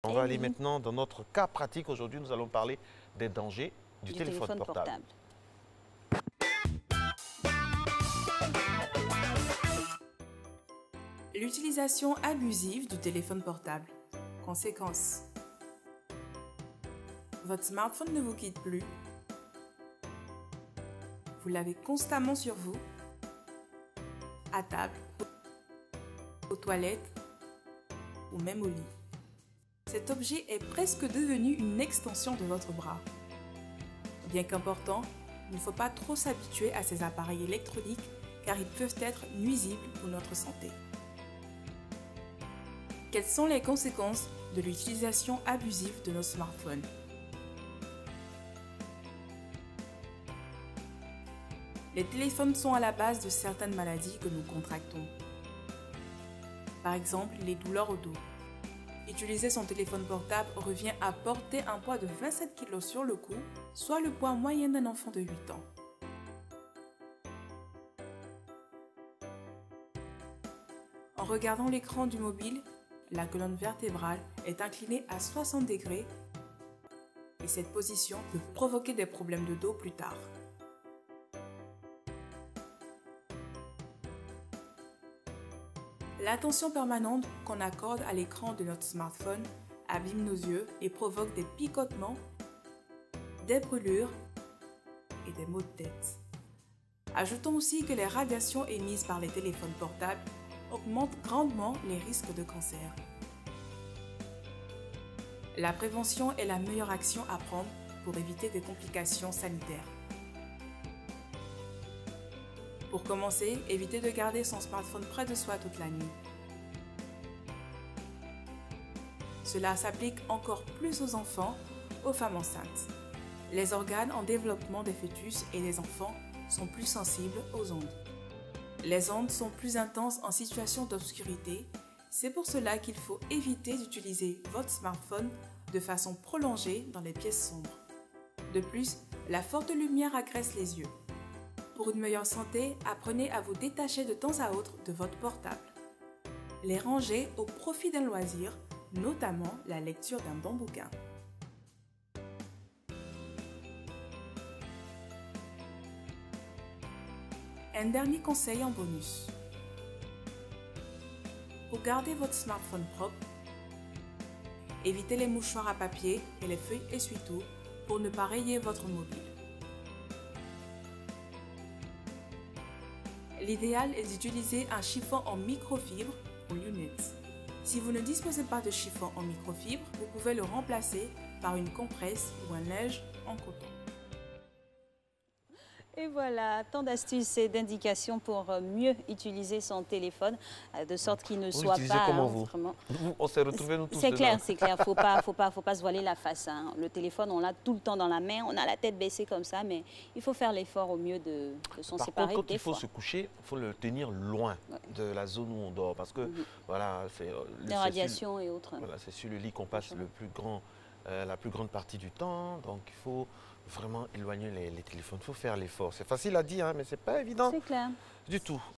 On va aller maintenant dans notre cas pratique. Aujourd'hui, nous allons parler des dangers du téléphone portable. L'utilisation abusive du téléphone portable. Conséquences. Votre smartphone ne vous quitte plus. Vous l'avez constamment sur vous, à table, aux toilettes ou même au lit. Cet objet est presque devenu une extension de votre bras. Bien qu'important, il ne faut pas trop s'habituer à ces appareils électroniques car ils peuvent être nuisibles pour notre santé. Quelles sont les conséquences de l'utilisation abusive de nos smartphones? Les téléphones sont à la base de certaines maladies que nous contractons. Par exemple, les douleurs au dos. Utiliser son téléphone portable revient à porter un poids de 27 kg sur le cou, soit le poids moyen d'un enfant de 8 ans. En regardant l'écran du mobile, la colonne vertébrale est inclinée à 60 degrés et cette position peut provoquer des problèmes de dos plus tard. L'attention permanente qu'on accorde à l'écran de notre smartphone abîme nos yeux et provoque des picotements, des brûlures et des maux de tête. Ajoutons aussi que les radiations émises par les téléphones portables augmentent grandement les risques de cancer. La prévention est la meilleure action à prendre pour éviter des complications sanitaires. Pour commencer, évitez de garder son smartphone près de soi toute la nuit. Cela s'applique encore plus aux enfants, aux femmes enceintes. Les organes en développement des fœtus et des enfants sont plus sensibles aux ondes. Les ondes sont plus intenses en situation d'obscurité, c'est pour cela qu'il faut éviter d'utiliser votre smartphone de façon prolongée dans les pièces sombres. De plus, la forte lumière agresse les yeux. Pour une meilleure santé, apprenez à vous détacher de temps à autre de votre portable. Les ranger au profit d'un loisir, notamment la lecture d'un bon bouquin. Un dernier conseil en bonus. Pour garder votre smartphone propre, évitez les mouchoirs à papier et les feuilles essuie-tout pour ne pas rayer votre mobile. L'idéal est d'utiliser un chiffon en microfibre ou lunettes. Si vous ne disposez pas de chiffon en microfibre, vous pouvez le remplacer par une compresse ou un linge en coton. Et voilà, tant d'astuces et d'indications pour mieux utiliser son téléphone, de sorte qu'il ne soit pas... Comment vous on s'est retrouvés nous tous. C'est clair, c'est clair. Faut pas se voiler la face. Hein. Le téléphone, on l'a tout le temps dans la main, on a la tête baissée comme ça, mais il faut faire l'effort au mieux de s'en séparer. Par contre, quand il faut se coucher, il faut le tenir loin de la zone où on dort, parce que voilà, c'est les radiations et autres. Voilà, c'est sur le lit qu'on passe la plus grande partie du temps, donc il faut vraiment éloigner les téléphones. Il faut faire l'effort. C'est facile à dire, hein, mais c'est pas évident. C'est clair. Du tout.